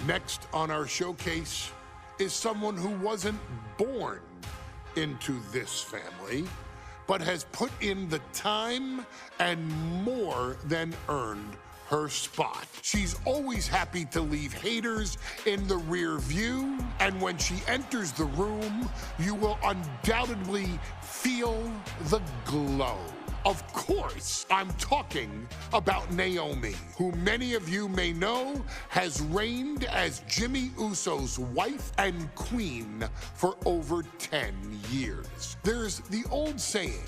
Next on our showcase is someone who wasn't born into this family, but has put in the time and more than earned her spot. She's always happy to leave haters in the rear view, and when she enters the room, you will undoubtedly feel the glow. Of course, I'm talking about Naomi, who many of you may know has reigned as Jimmy Uso's wife and queen for over 10 years. There's the old saying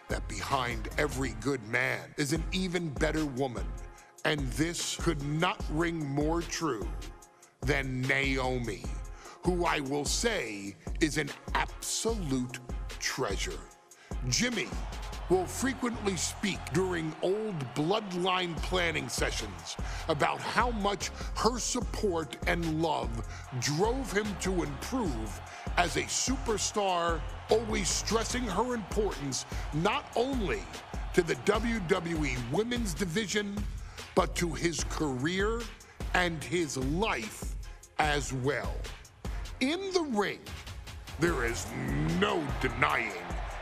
that behind every good man is an even better woman, and this could not ring more true than Naomi, who I will say is an absolute treasure. Jimmy will frequently speak during old bloodline planning sessions about how much her support and love drove him to improve as a superstar, always stressing her importance not only to the WWE Women's Division, but to his career and his life as well. In the ring, there is no denying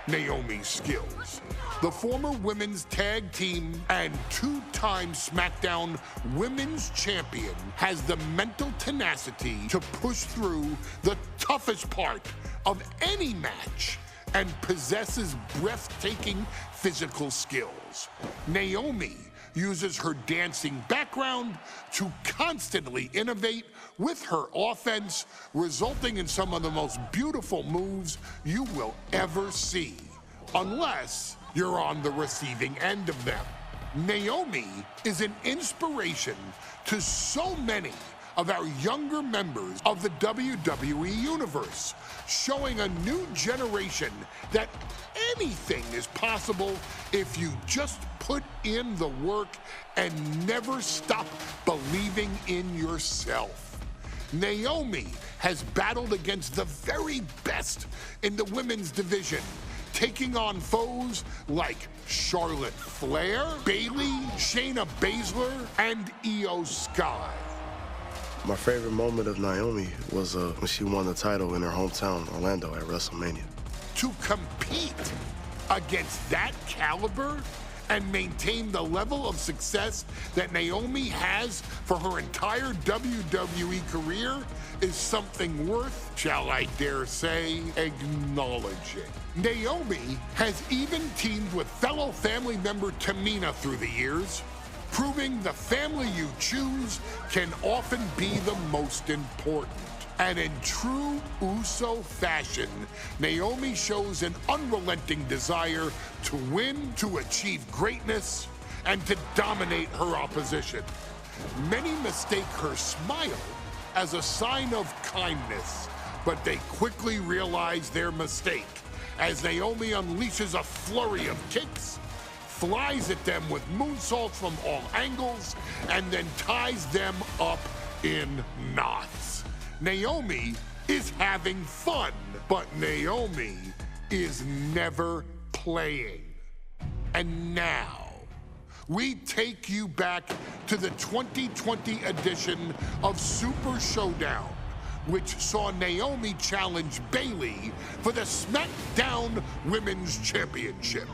Naomi's skills. The former women's tag team and two-time SmackDown Women's Champion has the mental tenacity to push through the toughest part of any match and possesses breathtaking physical skills. Naomi uses her dancing background to constantly innovate with her offense, resulting in some of the most beautiful moves you will ever see, unless you're on the receiving end of them. Naomi is an inspiration to so many of our younger members of the WWE Universe, showing a new generation that anything is possible if you just put in the work and never stop believing in yourself. Naomi has battled against the very best in the women's division, taking on foes like Charlotte Flair, Bayley, Shayna Baszler, and Io Sky. My favorite moment of Naomi was when she won the title in her hometown, Orlando, at WrestleMania. To compete against that caliber and maintain the level of success that Naomi has for her entire WWE career is something worth, shall I dare say, acknowledging. Naomi has even teamed with fellow family member Tamina through the years, proving the family you choose can often be the most important. And in true Uso fashion, Naomi shows an unrelenting desire to win, to achieve greatness, and to dominate her opposition. Many mistake her smile as a sign of kindness, but they quickly realize their mistake as Naomi unleashes a flurry of kicks, flies at them with moonsaults from all angles, and then ties them up in knots. Naomi is having fun, but Naomi is never playing. And now, we take you back to the 2020 edition of Super ShowDown, which saw Naomi challenge Bayley for the SmackDown Women's Championship.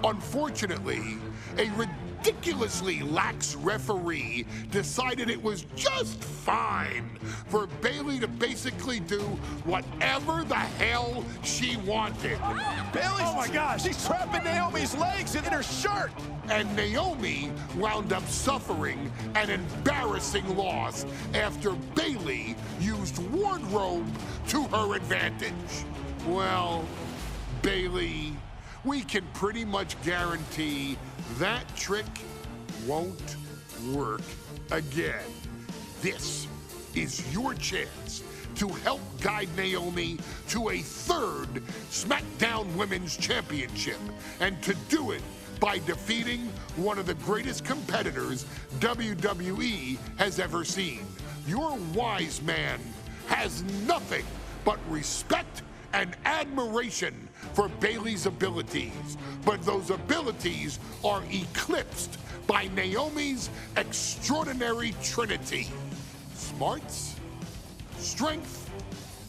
Unfortunately, a ridiculously lax referee decided it was just fine for Bayley to basically do whatever the hell she wanted. Bayley's, oh my gosh, she's trapping Naomi's legs in her shirt. And Naomi wound up suffering an embarrassing loss after Bayley used wardrobe to her advantage. Well, Bayley, we can pretty much guarantee that trick won't work again. This is your chance to help guide Naomi to a third SmackDown Women's Championship, and to do it by defeating one of the greatest competitors WWE has ever seen. Your wise man has nothing but respect and admiration for Bayley's abilities, but those abilities are eclipsed by Naomi's extraordinary trinity: smarts, strength,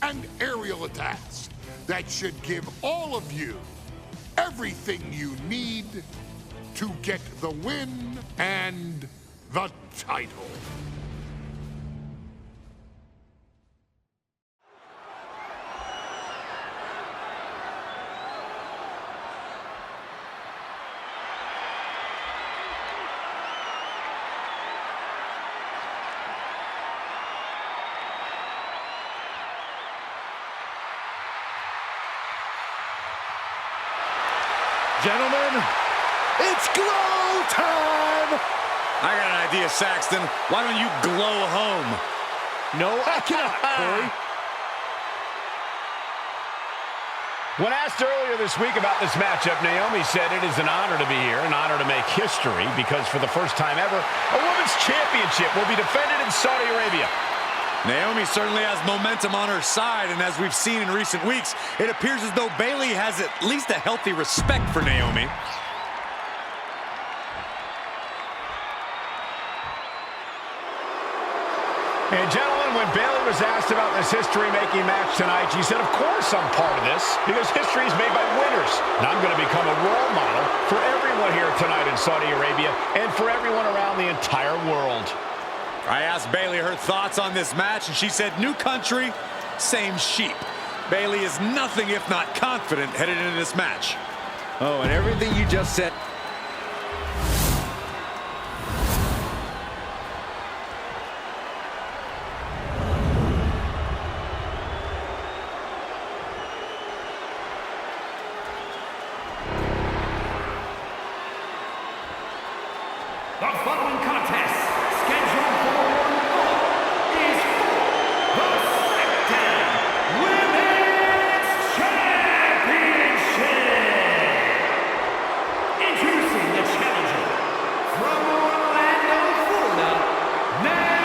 and aerial attacks that should give all of you everything you need to get the win and the title. Gentlemen, it's glow time! I got an idea, Saxton. Why don't you glow home? No, I cannot, Corey. When asked earlier this week about this matchup, Naomi said it is an honor to be here, an honor to make history, because for the first time ever, a women's championship will be defended in Saudi Arabia. Naomi certainly has momentum on her side, and as we've seen in recent weeks, it appears as though Bayley has at least a healthy respect for Naomi. And gentlemen, when Bayley was asked about this history-making match tonight, she said, of course I'm part of this, because history is made by winners. And I'm going to become a role model for everyone here tonight in Saudi Arabia and for everyone around the entire world. I asked Bayley her thoughts on this match, and she said, new country, same sheep. Bayley is nothing if not confident headed into this match. Oh, and everything you just said. The following contest, scheduled for one fall, is for the SmackDown Women's Championship. Introducing the challenger from Orlando, Florida, Naomi.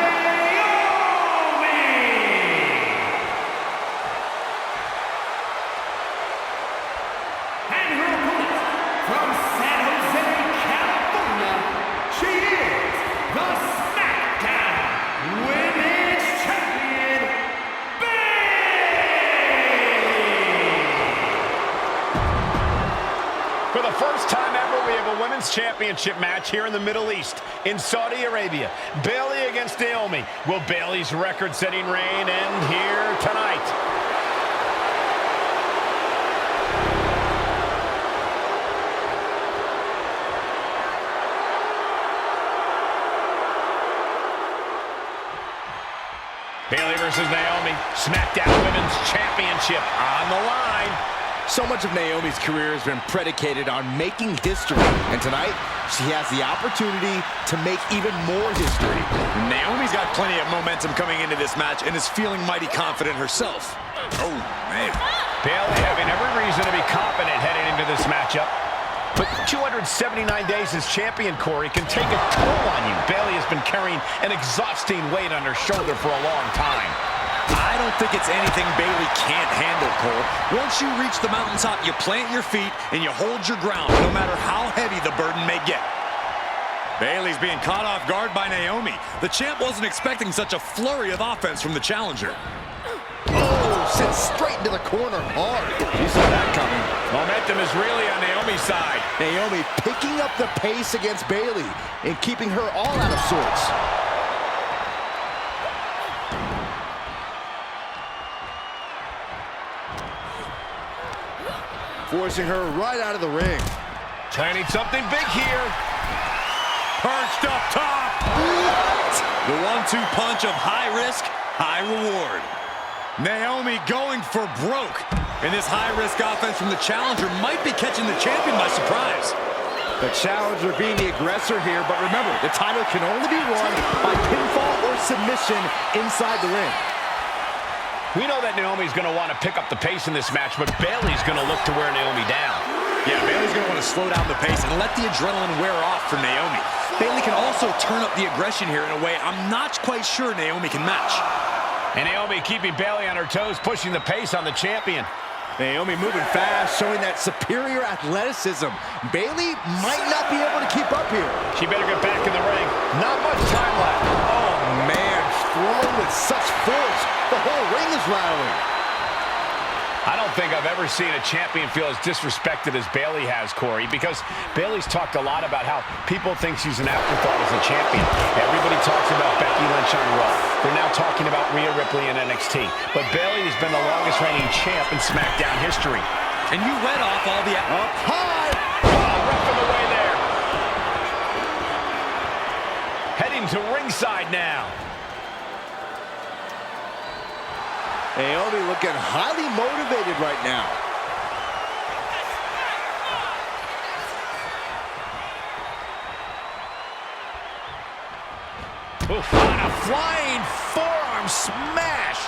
And her opponent from San Jose, California, she is the SmackDown Women's Champion, Bayley! For the first time ever, we have a women's championship match here in the Middle East, in Saudi Arabia. Bayley against Naomi. Will Bayley's record-setting reign end here tonight? Bayley versus Naomi, SmackDown Women's Championship on the line. So much of Naomi's career has been predicated on making history, and tonight she has the opportunity to make even more history. Naomi's got plenty of momentum coming into this match and is feeling mighty confident herself. Oh, man. Bayley having every reason to be confident heading into this matchup. But 279 days as champion, Corey, can take a toll on you. Bayley has been carrying an exhausting weight on her shoulder for a long time. I don't think it's anything Bayley can't handle, Cole. Once you reach the mountaintop, you plant your feet and you hold your ground, no matter how heavy the burden may get. Bayley's being caught off guard by Naomi. The champ wasn't expecting such a flurry of offense from the challenger. Oh, sent straight into the corner hard. You saw that coming. Momentum is really on Naomi's side. Naomi picking up the pace against Bayley and keeping her all out of sorts. Forcing her right out of the ring. Planning something big here. Perched up top. What? The 1-2 punch of high risk, high reward. Naomi going for broke. And this high-risk offense from the challenger might be catching the champion by surprise. The challenger being the aggressor here, but remember, the title can only be won by pinfall or submission inside the ring. We know that Naomi's going to want to pick up the pace in this match, but Bayley's going to look to wear Naomi down. Yeah, Bayley's going to want to slow down the pace and let the adrenaline wear off for Naomi. Bayley can also turn up the aggression here in a way I'm not quite sure Naomi can match. And Naomi keeping Bayley on her toes, pushing the pace on the champion. Naomi moving fast, showing that superior athleticism. Bayley might not be able to keep up here. She better get back in the ring. Not much time left. Oh, man, strong with with such force, the whole ring is rattling. I don't think I've ever seen a champion feel as disrespected as Bayley has, Corey, because Bayley's talked a lot about how people think she's an afterthought as a champion. Everybody talks about Becky Lynch on Raw. They're now talking about Rhea Ripley in NXT. But Bayley has been the longest reigning champ in SmackDown history. And you read off all the... Up high! Oh, rough on the way there. Heading to ringside now. Naomi looking highly motivated right now. Oof. On a flying forearm smash.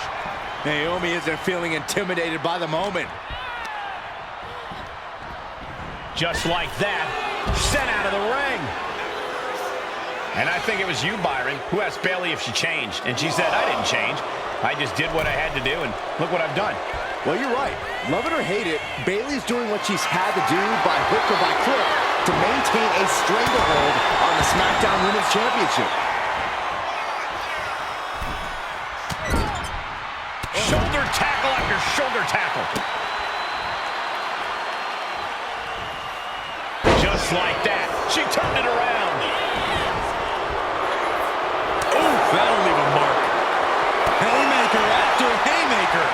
Naomi isn't feeling intimidated by the moment. Just like that, sent out of the ring. And I think it was you, Byron, who asked Bayley if she changed. And she said, I didn't change. I just did what I had to do, and look what I've done. Well, you're right. Love it or hate it, Bayley's doing what she's had to do by hook or by crook to maintain a stranglehold on the SmackDown Women's Championship. Shoulder tackle after shoulder tackle. Just like that, she turned it around. Ooh, that'll leave a mark. Haymaker after haymaker.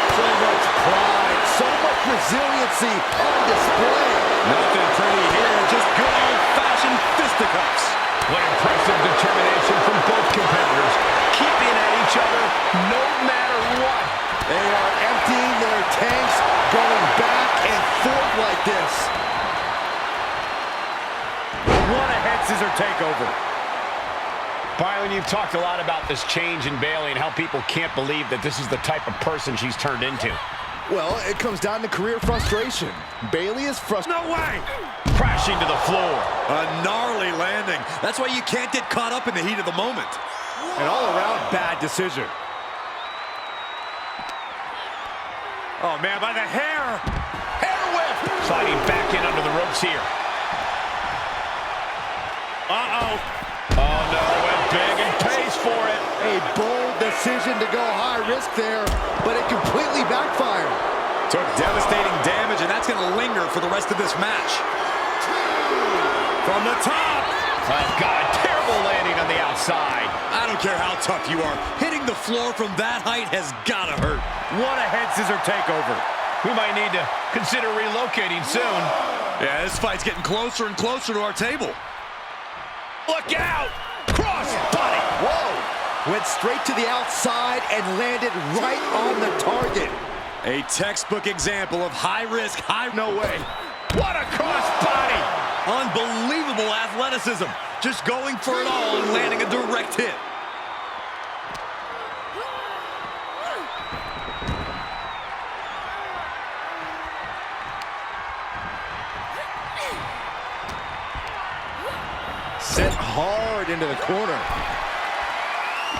So much pride, so much resiliency on display. Nothing pretty here, just good old-fashioned fisticuffs. What impressive determination from both competitors, keeping at each other no matter what. They are emptying their tanks, going back and forth like this. What a head scissor takeover. Byron, you've talked a lot about this change in Bayley and how people can't believe that this is the type of person she's turned into. Well, it comes down to career frustration. Bayley is frustrated. No way! Crashing to the floor. A gnarly landing. That's why you can't get caught up in the heat of the moment. An all-around bad decision. Oh, man, by the hair. Hair whip. Sliding back in under the ropes here. Uh-oh. Oh, no, went big and pays for it. A bold decision to go high risk there, but it completely backfired. Took devastating damage, and that's going to linger for the rest of this match. From the top. Oh, God, terrible landing on the outside. I don't care how tough you are. Hitting the floor from that height has got to hurt. What a head scissor takeover. We might need to consider relocating soon. Yeah, this fight's getting closer and closer to our table. Look out! Cross body! Whoa! Went straight to the outside and landed right on the target. A textbook example of high risk, high no way. What a cross body! Unbelievable athleticism. Just going for it all and landing a direct hit. Set hard into the corner.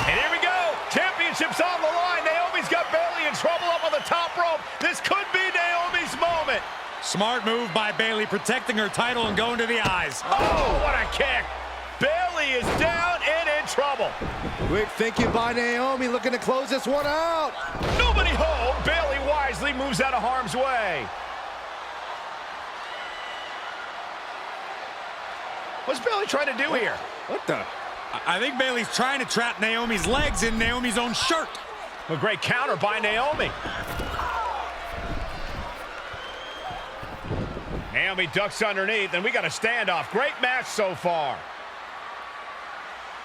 And here we go. Championship's on the line. Naomi's got Bayley in trouble up on the top rope. This could be Naomi's moment. Smart move by Bayley, protecting her title and going to the eyes. Oh, what a kick. Bayley is down and in trouble. Quick thinking by Naomi, looking to close this one out. Nobody home. Bayley wisely moves out of harm's way. What's Bayley trying to do here? What the? I think Bayley's trying to trap Naomi's legs in Naomi's own shirt. A great counter by Naomi. Naomi ducks underneath, and we got a standoff. Great match so far.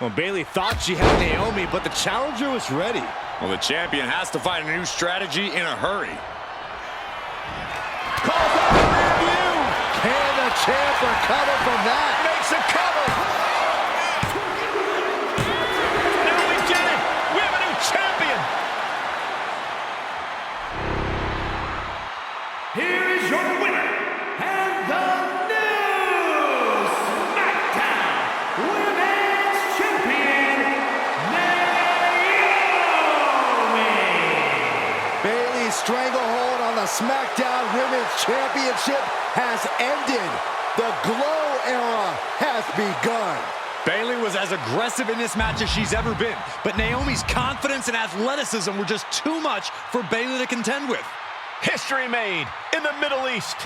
Well, Bayley thought she had Naomi, but the challenger was ready. Well, the champion has to find a new strategy in a hurry. Calls out the rear view. Can the champ recover from that? Makes a cover. Now we did it. We have a new champion. Here is your winner, and the new SmackDown Women's Champion, Naomi! Bayley's stranglehold on the SmackDown Women's Championship has ended. The Glow era has begun. Bayley was as aggressive in this match as she's ever been, but Naomi's confidence and athleticism were just too much for Bayley to contend with. History made in the Middle East.